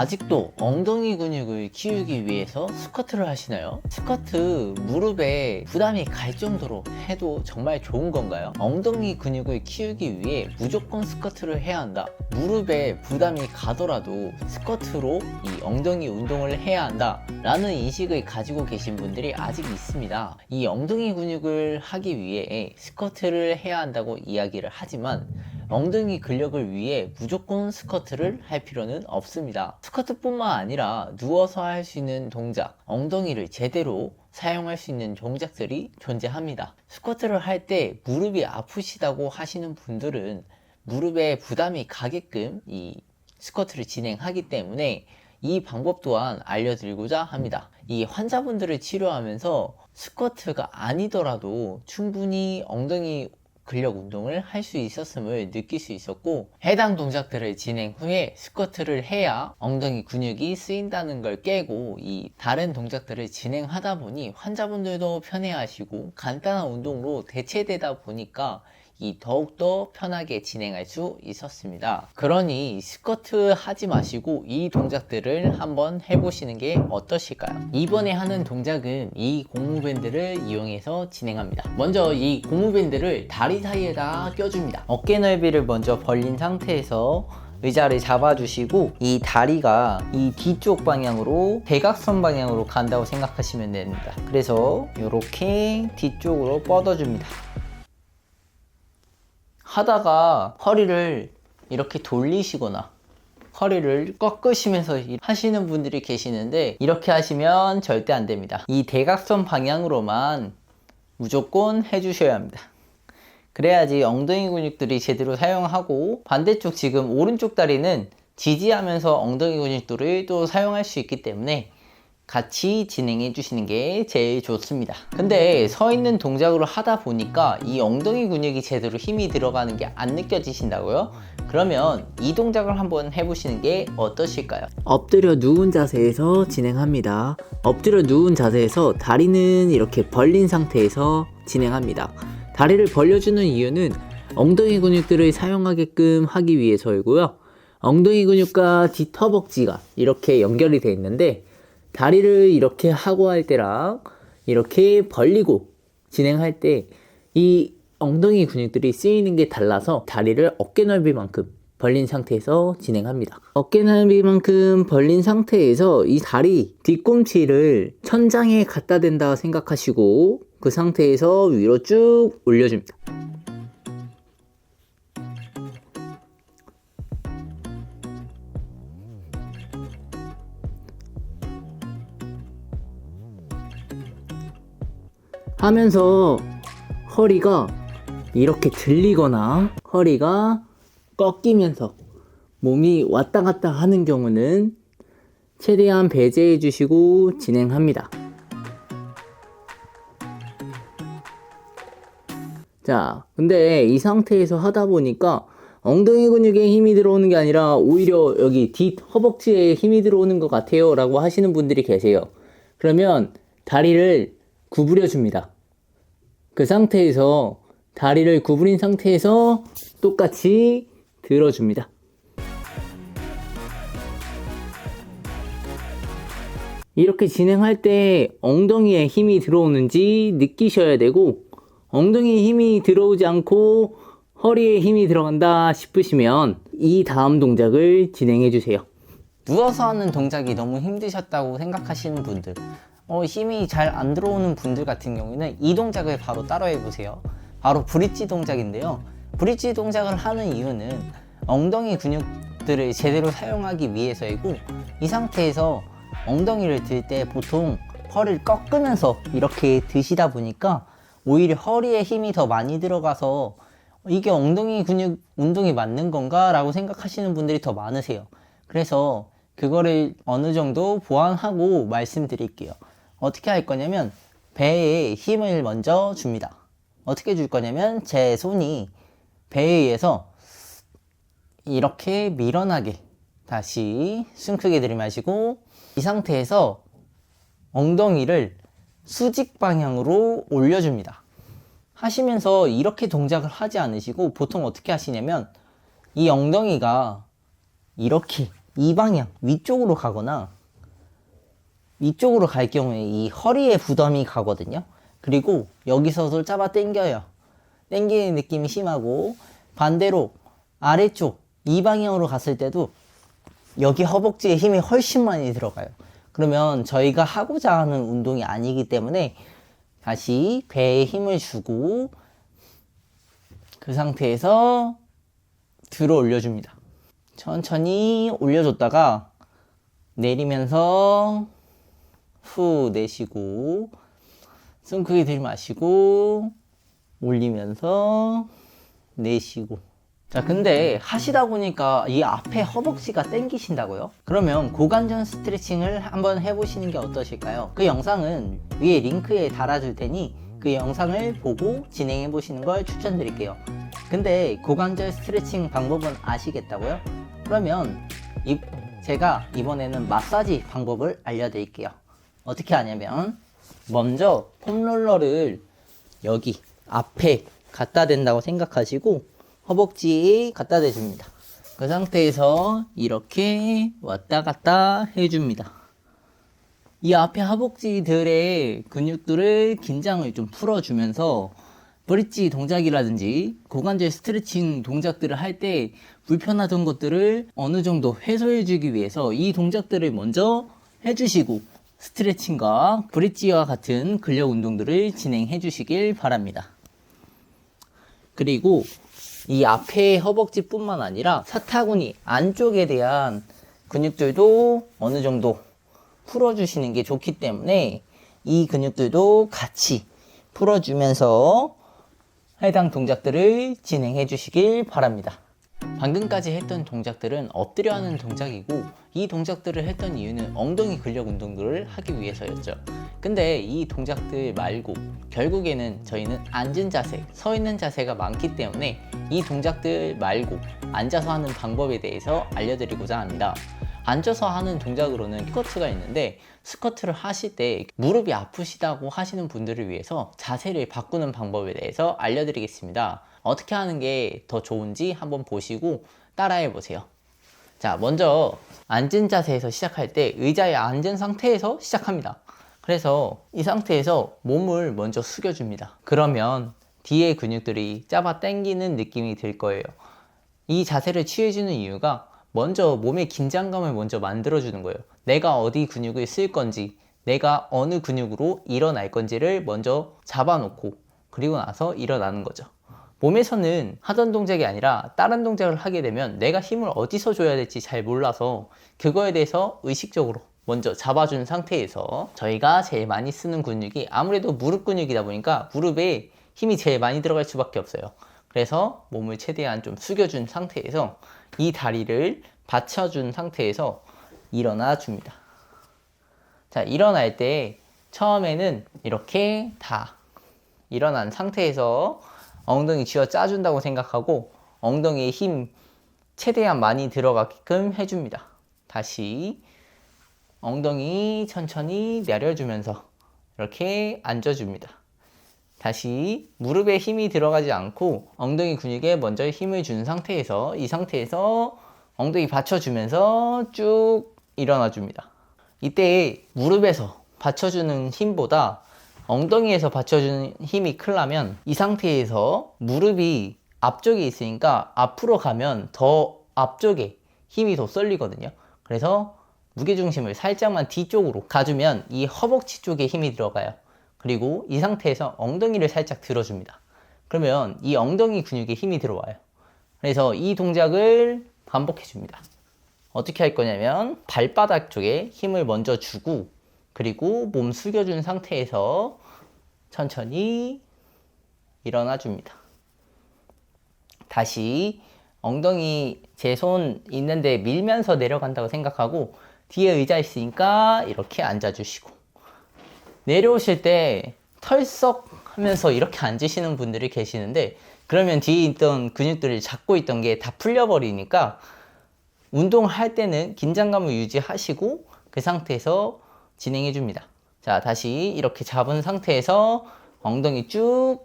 아직도 엉덩이 근육을 키우기 위해서 스쿼트를 하시나요? 스쿼트 무릎에 부담이 갈 정도로 해도 정말 좋은 건가요? 엉덩이 근육을 키우기 위해 무조건 스쿼트를 해야 한다. 무릎에 부담이 가더라도 스쿼트로 이 엉덩이 운동을 해야 한다 라는 인식을 가지고 계신 분들이 아직 있습니다. 이 엉덩이 근육을 하기 위해 스쿼트를 해야 한다고 이야기를 하지만 엉덩이 근력을 위해 무조건 스쿼트를 할 필요는 없습니다. 스쿼트뿐만 아니라 누워서 할 수 있는 동작, 엉덩이를 제대로 사용할 수 있는 동작들이 존재합니다. 스쿼트를 할 때 무릎이 아프시다고 하시는 분들은 무릎에 부담이 가게끔 이 스쿼트를 진행하기 때문에 이 방법 또한 알려드리고자 합니다. 이 환자분들을 치료하면서 스쿼트가 아니더라도 충분히 엉덩이 근력 운동을 할 수 있었음을 느낄 수 있었고, 해당 동작들을 진행 후에 스쿼트를 해야 엉덩이 근육이 쓰인다는 걸 깨고 이 다른 동작들을 진행하다 보니 환자분들도 편해하시고 간단한 운동으로 대체되다 보니까 더욱더 편하게 진행할 수 있었습니다. 그러니 스쿼트 하지 마시고 이 동작들을 한번 해보시는 게 어떠실까요? 이번에 하는 동작은 이 고무밴드를 이용해서 진행합니다. 먼저 이 고무밴드를 다리 사이에다 껴줍니다. 어깨 넓이를 먼저 벌린 상태에서 의자를 잡아주시고 이 다리가 이 뒤쪽 방향으로 대각선 방향으로 간다고 생각하시면 됩니다. 그래서 이렇게 뒤쪽으로 뻗어줍니다. 하다가 허리를 이렇게 돌리시거나 허리를 꺾으시면서 하시는 분들이 계시는데, 이렇게 하시면 절대 안 됩니다. 이 대각선 방향으로만 무조건 해주셔야 합니다. 그래야지 엉덩이 근육들이 제대로 사용하고, 반대쪽 지금 오른쪽 다리는 지지하면서 엉덩이 근육들을 또 사용할 수 있기 때문에 같이 진행해 주시는 게 제일 좋습니다. 근데 서 있는 동작으로 하다 보니까 이 엉덩이 근육이 제대로 힘이 들어가는 게 안 느껴지신다고요? 그러면 이 동작을 한번 해보시는 게 어떠실까요? 엎드려 누운 자세에서 진행합니다. 엎드려 누운 자세에서 다리는 이렇게 벌린 상태에서 진행합니다. 다리를 벌려주는 이유는 엉덩이 근육들을 사용하게끔 하기 위해서이고요. 엉덩이 근육과 뒷허벅지가 이렇게 연결이 되어 있는데, 다리를 이렇게 하고 할 때랑 이렇게 벌리고 진행할 때 이 엉덩이 근육들이 쓰이는 게 달라서 다리를 어깨 넓이만큼 벌린 상태에서 진행합니다. 어깨 넓이만큼 벌린 상태에서 이 다리 뒤꿈치를 천장에 갖다 댄다 생각하시고 그 상태에서 위로 쭉 올려줍니다. 하면서 허리가 이렇게 들리거나 허리가 꺾이면서 몸이 왔다 갔다 하는 경우는 최대한 배제해 주시고 진행합니다. 자, 근데 이 상태에서 하다 보니까 엉덩이 근육에 힘이 들어오는 게 아니라 오히려 여기 뒷 허벅지에 힘이 들어오는 것 같아요 라고 하시는 분들이 계세요. 그러면 다리를 구부려 줍니다. 그 상태에서 다리를 구부린 상태에서 똑같이 들어줍니다. 이렇게 진행할 때 엉덩이에 힘이 들어오는지 느끼셔야 되고, 엉덩이에 힘이 들어오지 않고 허리에 힘이 들어간다 싶으시면 이 다음 동작을 진행해 주세요. 누워서 하는 동작이 너무 힘드셨다고 생각하시는 분들, 힘이 잘 안 들어오는 분들 같은 경우는 이 동작을 바로 따라해 보세요. 바로 브릿지 동작인데요. 브릿지 동작을 하는 이유는 엉덩이 근육들을 제대로 사용하기 위해서이고, 이 상태에서 엉덩이를 들 때 보통 허리를 꺾으면서 이렇게 드시다 보니까 오히려 허리에 힘이 더 많이 들어가서 이게 엉덩이 근육 운동이 맞는 건가? 라고 생각하시는 분들이 더 많으세요. 그래서 그거를 어느 정도 보완하고 말씀드릴게요. 어떻게 할 거냐면 배에 힘을 먼저 줍니다. 어떻게 줄 거냐면 제 손이 배에 의해서 이렇게 밀어나게 다시 숨 크게 들이마시고, 이 상태에서 엉덩이를 수직 방향으로 올려줍니다. 하시면서 이렇게 동작을 하지 않으시고 보통 어떻게 하시냐면 이 엉덩이가 이렇게 이 방향 위쪽으로 가거나 위쪽으로 갈 경우에 이 허리에 부담이 가거든요. 그리고 여기서도 잡아 당겨요. 당기는 느낌이 심하고, 반대로 아래쪽 이 방향으로 갔을 때도 여기 허벅지에 힘이 훨씬 많이 들어가요. 그러면 저희가 하고자 하는 운동이 아니기 때문에 다시 배에 힘을 주고 그 상태에서 들어 올려줍니다. 천천히 올려줬다가 내리면서 후 내쉬고, 숨 크게 들이마시고 올리면서 내쉬고. 자, 근데 하시다 보니까 이 앞에 허벅지가 땡기신다고요? 그러면 고관절 스트레칭을 한번 해보시는 게 어떠실까요? 그 영상은 위에 링크에 달아줄 테니 그 영상을 보고 진행해 보시는 걸 추천드릴게요. 근데 고관절 스트레칭 방법은 아시겠다고요? 그러면 제가 이번에는 마사지 방법을 알려드릴게요. 어떻게 하냐면, 먼저 폼롤러를 여기 앞에 갖다 댄다고 생각하시고 허벅지에 갖다 대줍니다. 그 상태에서 이렇게 왔다 갔다 해줍니다. 이 앞에 허벅지들의 근육들을 긴장을 좀 풀어주면서 브릿지 동작이라든지 고관절 스트레칭 동작들을 할 때 불편하던 것들을 어느 정도 해소해주기 위해서 이 동작들을 먼저 해주시고 스트레칭과 브릿지와 같은 근력 운동들을 진행해 주시길 바랍니다. 그리고 이 앞에 허벅지뿐만 아니라 사타구니 안쪽에 대한 근육들도 어느 정도 풀어주시는 게 좋기 때문에 이 근육들도 같이 풀어주면서 해당 동작들을 진행해 주시길 바랍니다. 방금까지 했던 동작들은 엎드려 하는 동작이고, 이 동작들을 했던 이유는 엉덩이 근력 운동들을 하기 위해서였죠. 근데 이 동작들 말고 결국에는 저희는 앉은 자세, 서 있는 자세가 많기 때문에 이 동작들 말고 앉아서 하는 방법에 대해서 알려드리고자 합니다. 앉아서 하는 동작으로는 스쿼트가 있는데, 스쿼트를 하실 때 무릎이 아프시다고 하시는 분들을 위해서 자세를 바꾸는 방법에 대해서 알려드리겠습니다. 어떻게 하는 게 더 좋은지 한번 보시고 따라해 보세요. 자, 먼저 앉은 자세에서 시작할 때 의자에 앉은 상태에서 시작합니다. 그래서 이 상태에서 몸을 먼저 숙여줍니다. 그러면 뒤에 근육들이 잡아 당기는 느낌이 들 거예요. 이 자세를 취해주는 이유가 먼저 몸의 긴장감을 먼저 만들어주는 거예요. 내가 어디 근육을 쓸 건지, 내가 어느 근육으로 일어날 건지를 먼저 잡아놓고 그리고 나서 일어나는 거죠. 몸에서는 하던 동작이 아니라 다른 동작을 하게 되면 내가 힘을 어디서 줘야 될지 잘 몰라서 그거에 대해서 의식적으로 먼저 잡아준 상태에서 저희가 제일 많이 쓰는 근육이 아무래도 무릎 근육이다 보니까 무릎에 힘이 제일 많이 들어갈 수밖에 없어요. 그래서 몸을 최대한 좀 숙여준 상태에서 이 다리를 받쳐준 상태에서 일어나 줍니다. 자, 일어날 때 처음에는 이렇게 다 일어난 상태에서 엉덩이 쥐어 짜준다고 생각하고 엉덩이에 힘 최대한 많이 들어가게끔 해줍니다. 다시 엉덩이 천천히 내려주면서 이렇게 앉아줍니다. 다시 무릎에 힘이 들어가지 않고 엉덩이 근육에 먼저 힘을 준 상태에서 이 상태에서 엉덩이 받쳐주면서 쭉 일어나 줍니다. 이때 무릎에서 받쳐주는 힘보다 엉덩이에서 받쳐주는 힘이 크려면 이 상태에서 무릎이 앞쪽에 있으니까 앞으로 가면 더 앞쪽에 힘이 더 쏠리거든요. 그래서 무게중심을 살짝만 뒤쪽으로 가주면 이 허벅지 쪽에 힘이 들어가요. 그리고 이 상태에서 엉덩이를 살짝 들어줍니다. 그러면 이 엉덩이 근육에 힘이 들어와요. 그래서 이 동작을 반복해 줍니다. 어떻게 할 거냐면 발바닥 쪽에 힘을 먼저 주고 그리고 몸 숙여준 상태에서 천천히 일어나 줍니다. 다시 엉덩이 제 손 있는데 밀면서 내려간다고 생각하고 뒤에 의자 있으니까 이렇게 앉아주시고, 내려오실 때 털썩 하면서 이렇게 앉으시는 분들이 계시는데 그러면 뒤에 있던 근육들을 잡고 있던 게 다 풀려버리니까 운동할 때는 긴장감을 유지하시고 그 상태에서 진행해 줍니다. 자, 다시 이렇게 잡은 상태에서 엉덩이 쭉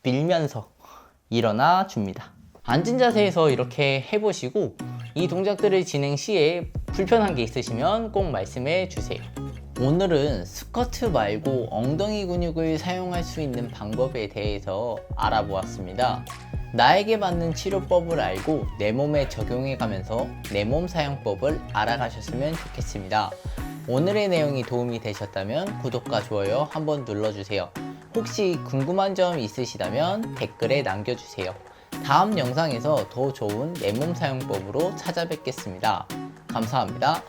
밀면서 일어나 줍니다. 앉은 자세에서 이렇게 해보시고 이 동작들을 진행 시에 불편한 게 있으시면 꼭 말씀해 주세요. 오늘은 스쿼트 말고 엉덩이 근육을 사용할 수 있는 방법에 대해서 알아보았습니다. 나에게 맞는 치료법을 알고 내 몸에 적용해 가면서 내 몸 사용법을 알아가셨으면 좋겠습니다. 오늘의 내용이 도움이 되셨다면 구독과 좋아요 한번 눌러주세요. 혹시 궁금한 점 있으시다면 댓글에 남겨주세요. 다음 영상에서 더 좋은 내 몸 사용법으로 찾아뵙겠습니다. 감사합니다.